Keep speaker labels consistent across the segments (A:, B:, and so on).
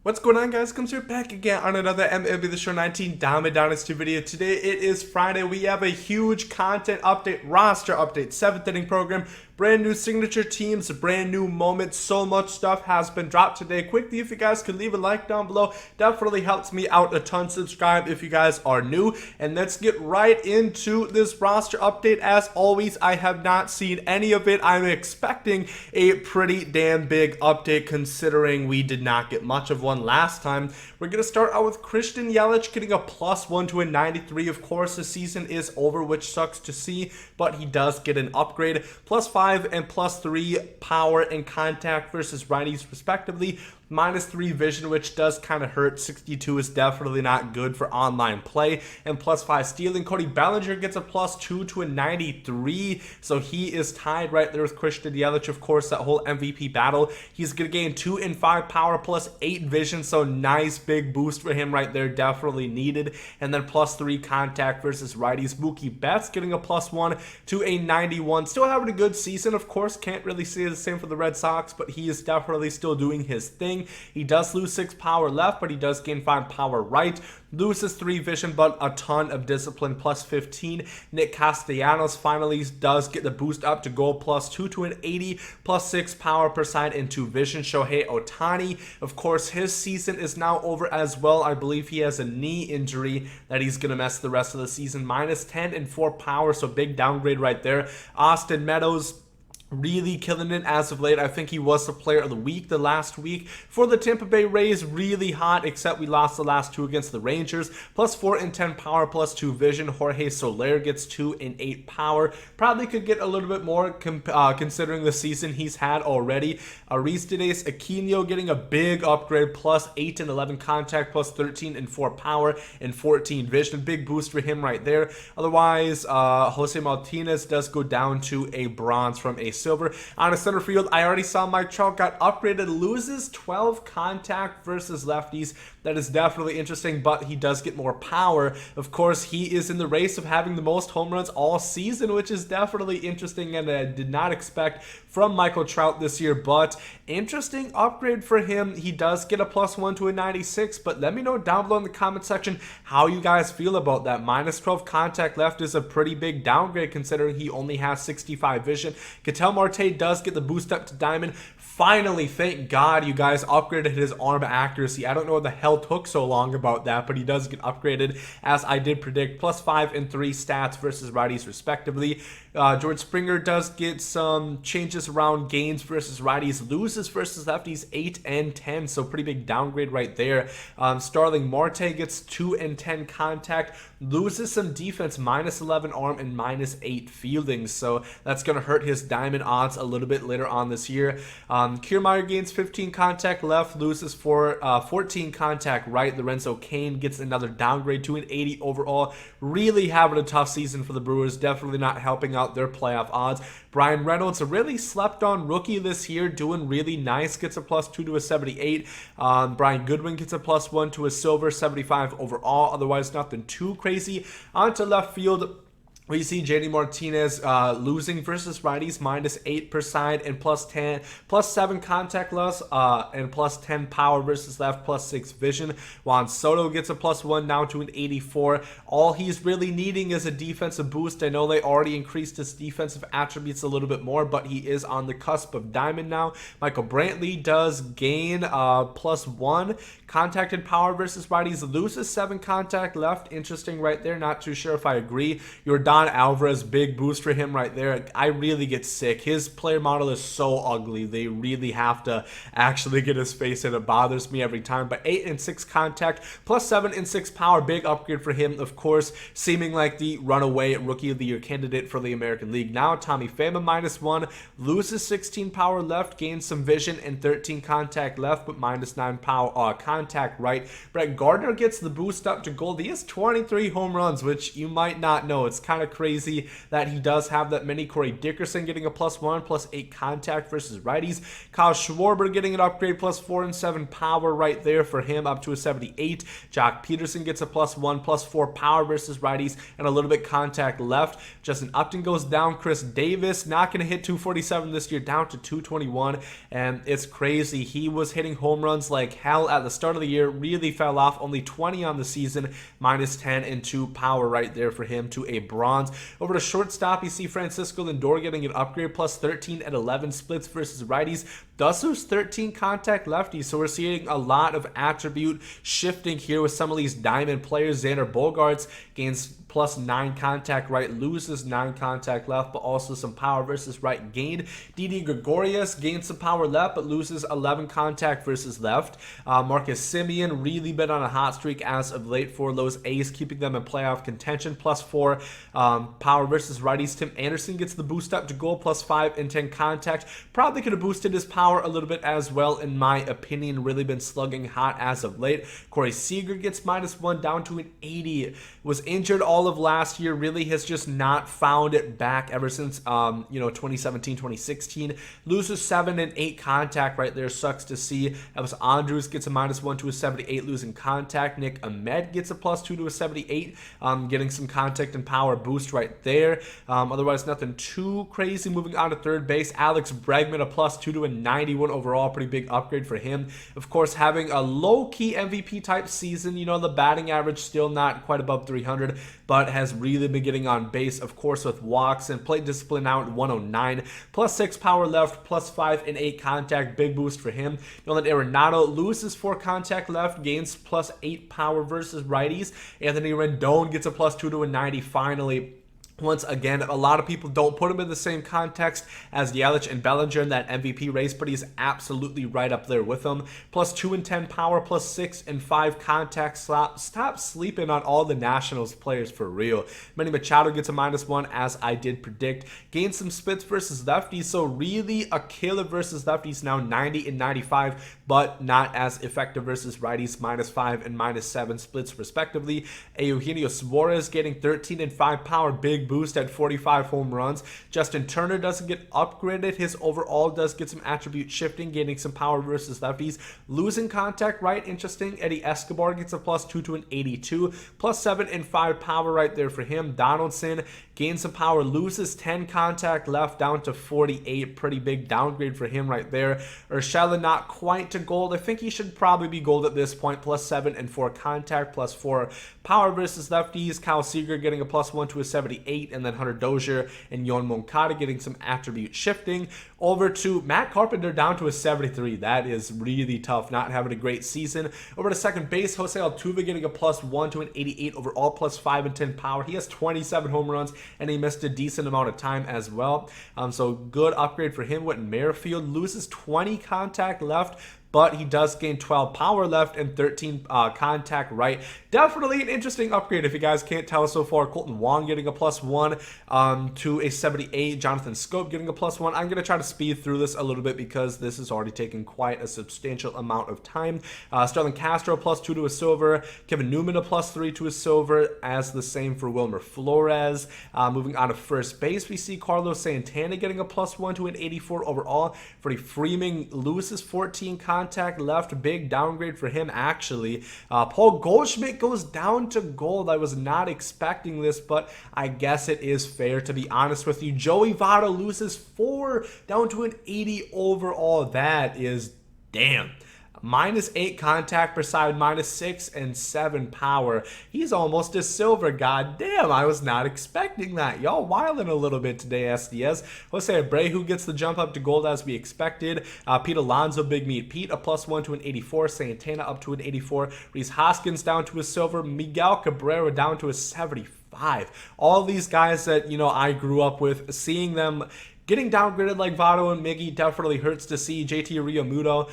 A: What's going on, guys? Comes here back again on another MLB The Show 19 Diamond Dynasty video. Today it is Friday. We have a huge content update, roster update, 7th inning program, brand new signature teams, brand new moments. So much stuff has been dropped today. Quickly, if you guys could leave a like down below, definitely helps me out a ton. Subscribe if you guys are new, and let's get right into this roster update. As always, I have not seen any of it. I'm expecting a pretty damn big update considering we did not get much of one last time. We're going to start out with Christian Yelich getting a +1 to a 93. Of course, the season is over, which sucks to see, but he does get an upgrade. +5 and +3 power and contact versus righties respectively. -3 vision, which does kind of hurt. 62 is definitely not good for online play. And +5 stealing. Cody Bellinger gets a +2 to a 93. So he is tied right there with Christian Yelich. Of course, that whole MVP battle. He's going to gain 2 and 5 power +8 vision. So nice big boost for him right there. Definitely needed. And then +3 contact versus righties. Mookie Betts getting a +1 to a 91. Still having a good season, of course. Can't really say the same for the Red Sox, but he is definitely still doing his thing. He does lose 6 power left, but he does gain 5 power right. Loses 3 vision, but a ton of discipline, +15. Nick Castellanos finally does get the boost up to go +2 to an 80, +6 power per side and 2 vision. Shohei Ohtani, of course, his season is now over as well. I believe he has a knee injury that he's going to mess the rest of the season. -10 and 4 power, so big downgrade right there. Austin Meadows, really killing it as of late. I think he was the player of the week the last week for the Tampa Bay Rays. Really hot, except we lost the last 2 against the Rangers. +4 and 10 power, +2 vision. Jorge Soler gets 2 and 8 power. Probably could get a little bit more considering the season he's had already. Aristides Aquino getting a big upgrade, +8 and 11 contact, +13 and 4 power and 14 vision. Big boost for him right there. Otherwise, Jose Martinez does go down to a bronze from a silver. On a center field, I already saw Mike Trout got upgraded, loses 12 contact versus lefties. That is definitely interesting, but he does get more power. Of course, he is in the race of having the most home runs all season, which is definitely interesting, and I did not expect from Michael Trout this year, but interesting upgrade for him. He does get a +1 to a 96, but let me know down below in the comment section how you guys feel about that. -12 contact left is a pretty big downgrade considering he only has 65 vision. Ketel Marte does get the boost up to diamond. Finally, thank God you guys upgraded his arm accuracy. I don't know what the hell took so long about that, but he does get upgraded as I did predict. +5 and 3 stats versus righties respectively. George Springer does get some changes around gains versus righties, loses versus lefties 8 and 10, so pretty big downgrade right there. Starling Marte gets 2 and 10 contact, loses some defense, -11 arm and -8 fielding, so that's going to hurt his diamond odds a little bit later on this year. Kiermaier gains 15 contact left, loses 14 contact right. Lorenzo Cain gets another downgrade to an 80 overall. Really having a tough season for the Brewers, definitely not helping out their playoff odds. Brian Reynolds, a really slept on rookie this year, doing really nice, gets a +2 to a 78. Brian Goodwin gets a +1 to a silver, 75 overall. Otherwise, nothing too crazy. On to left field, we see JD Martinez losing versus righties, -8 per side and +10, +7 contact loss and +10 power versus left, +6 vision. Juan Soto gets a +1 down to an 84. All he's really needing is a defensive boost. I know they already increased his defensive attributes a little bit more, but he is on the cusp of diamond now. Michael Brantley does gain +1 contact and power versus righties, loses 7 contact left. Interesting right there. Not too sure if I agree. Yordan Alvarez, big boost for him right there. I really get sick. His player model is so ugly. They really have to actually get his face in. It bothers me every time. But 8 and 6 contact, +7 and 6 power. Big upgrade for him, of course. Seeming like the runaway Rookie of the Year candidate for the American League. Now, Tommy Pham, -1. Loses 16 power left, gains some vision and 13 contact left, but -9 power contact right. Brett Gardner gets the boost up to gold. He has 23 home runs, which you might not know. It's kind of of crazy that he does have that many. Corey Dickerson getting a +1, +8 contact versus righties. Kyle Schwarber getting an upgrade, +4 and 7 power right there for him, up to a 78. Jock Peterson gets a +1, +4 power versus righties, and a little bit contact left. Justin Upton goes down. Chris Davis not going to hit 247 this year, down to 221, and it's crazy. He was hitting home runs like hell at the start of the year, really fell off, only 20 on the season, -10 and 2 power right there for him to a bronze. Over to shortstop, you see Francisco Lindor getting an upgrade, +13 and 11 splits versus righties. Does lose 13 contact lefties, so we're seeing a lot of attribute shifting here with some of these diamond players. Xander Bogaerts gains +9 contact right, loses 9 contact left, but also some power versus right gained. Didi Gregorius gains some power left, but loses 11 contact versus left. Marcus Semien really been on a hot streak as of late for those A's, keeping them in playoff contention, +4 power versus righties. Tim Anderson gets the boost up to goal, +5 and 10 contact. Probably could have boosted his power a little bit as well, in my opinion. Really been slugging hot as of late. Corey Seager gets -1, down to an 80. Was injured all of last year, really has just not found it back ever since 2017, 2016. Loses 7 and 8 contact right there, sucks to see. Elvis Andrus gets a -1 to a 78, losing contact. Nick Ahmed gets a +2 to a 78, getting some contact and power boost right there. Otherwise nothing too crazy. Moving on to third base, Alex Bregman, a +2 to a 91 overall, pretty big upgrade for him. Of course, having a low-key MVP type season, the batting average still not quite above 300, but has really been getting on base, of course, with walks and plate discipline now at 109, +6 power left, +5 and 8 contact, big boost for him. Nolan Arenado loses 4 contact left, gains +8 power versus righties. Anthony Rendon gets a +2 to a 90 finally. Once again, a lot of people don't put him in the same context as Yelich and Bellinger in that MVP race, but he's absolutely right up there with them. +2 and 10 power, +6 and 5 contact. Stop sleeping on all the Nationals players for real. Manny Machado gets a -1, as I did predict. Gains some splits versus lefties, so really a killer versus lefties now, 90 and 95, but not as effective versus righties, -5 and -7 splits respectively. Eugenio Suarez getting 13 and 5 power, big boost at 45 home runs. Justin Turner doesn't get upgraded. His overall does get some attribute shifting, gaining some power versus lefties. Losing contact right, interesting. Eddie Escobar gets a +2 to an 82, +7 and 5 power right there for him. Donaldson gains some power, loses 10 contact left, down to 48. Pretty big downgrade for him right there. Urshela not quite to gold. I think he should probably be gold at this point. +7 and 4 contact, +4 power versus lefties. Kyle Seager getting a +1 to a 78. And then Hunter Dozier and Yoan Moncada getting some attribute shifting. Over to Matt Carpenter, down to a 73. That is really tough, not having a great season. Over to second base, Jose Altuve getting a +1 to an 88 overall, +5 and 10 power. He has 27 home runs, and he missed a decent amount of time as well. So good upgrade for him. Whit Merrifield loses 20 contact left, but he does gain 12 power left and 13 contact right. Definitely an interesting upgrade if you guys can't tell so far. Colton Wong getting a +1 to a 78. Jonathan Scope getting a +1. I'm going to try to speed through this a little bit because this is already taking quite a substantial amount of time. Sterling Castro, +2 to a silver. Kevin Newman, a +3 to a silver, as the same for Wilmer Flores. Moving on to first base, we see Carlos Santana getting a +1 to an 84 overall. Freddie Freeman loses 14 contact left, big downgrade for him actually. Paul Goldschmidt goes down to gold. I was not expecting this, but I guess it is fair to be honest with you. Joey Votto loses 4 down to an 80 overall. That is damn. -8 contact per side, -6 and 7 power. He's almost a silver. God damn, I was not expecting that. Y'all wilding a little bit today, SDS. Jose Abreu gets the jump up to gold as we expected. Pete Alonso, Big Meat Pete, a +1 to an 84. Santana up to an 84. Rhys Hoskins down to a silver. Miguel Cabrera down to a 75. All these guys that, I grew up with, seeing them getting downgraded like Votto and Miggy definitely hurts to see. JT Realmuto,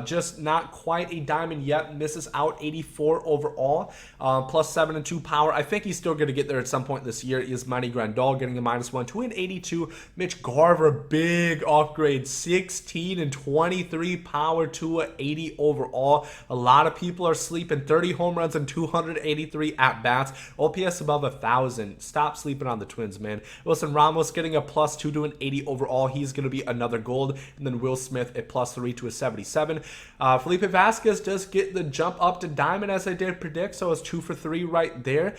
A: just not quite a diamond yet, misses out 84 overall, plus 7 and 2 power. I think he's still going to get there at some point this year. Is Manny Grandal getting a -1, 2 and 82. Mitch Garver, big upgrade, 16 and 23 power, 2 and 80 overall. A lot of people are sleeping. 30 home runs and 283 at bats. OPS above 1,000. Stop sleeping on the Twins, man. Wilson Ramos getting a +2 to an 80 overall. He's going to be another gold. And then Will Smith a +3 to a 77. Felipe Vasquez does get the jump up to diamond as I did predict, so it's 2 for 3 right there.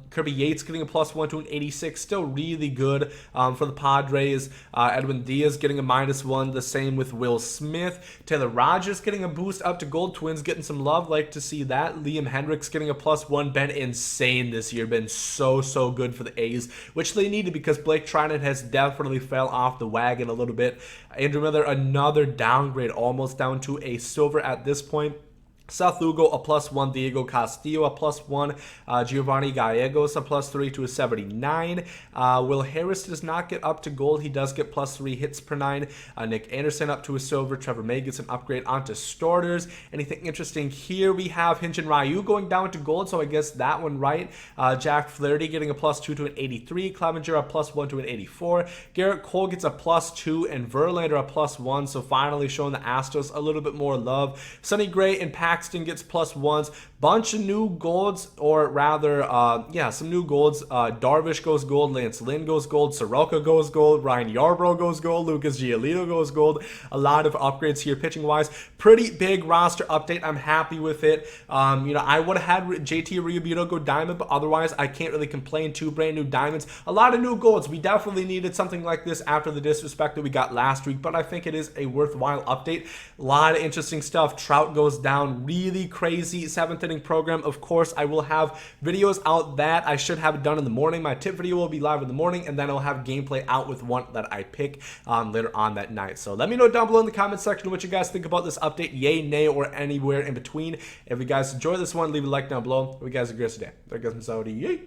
A: Kirby Yates getting a +1 to an 86, still really good for the Padres. Edwin Diaz getting a -1, the same with Will Smith. Taylor Rogers getting a boost up to gold. Twins getting some love, like to see that. Liam Hendricks getting a +1, been insane this year, been so good for the A's, which they needed because Blake Trinan has definitely fell off the wagon a little bit. Andrew Miller, another downgrade, almost down to a silver at this point. Seth Lugo a +1, Diego Castillo a +1, Giovanni Gallegos a +3 to a 79. Will Harris does not get up to gold. He does get +3 hits per 9. Nick Anderson up to a silver. Trevor May gets an upgrade onto starters. Anything interesting here? We have Hyun-Jin Ryu going down to gold, so I guess that one right. Jack Flaherty getting a +2 to an 83. Clevenger a +1 to an 84. Garrett Cole gets a +2 and Verlander a +1, so finally showing the Astros a little bit more love. Sonny Gray and Paxton gets +1s. Bunch of new golds, or rather, some new golds. Darvish goes gold, Lance Lynn goes gold, Soroka goes gold, Ryan Yarbrough goes gold, Lucas Giolito goes gold. A lot of upgrades here pitching wise. Pretty big roster update. I'm happy with it. I would have had JT Realmuto go diamond, but otherwise I can't really complain. 2 brand new diamonds, a lot of new golds. We definitely needed something like this after the disrespect that we got last week, but I think it is a worthwhile update. A lot of interesting stuff. Trout goes down, really crazy 7th inning program. Of course, I will have videos out that I should have it done in the morning. My tip video will be live in the morning, and then I'll have gameplay out with one that I pick later on that night. So let me know down below in the comment section what you guys think about this update, yay, nay, or anywhere in between. If you guys enjoy this one, leave a like down below. If you guys have a great day. There goes Saudi, yay.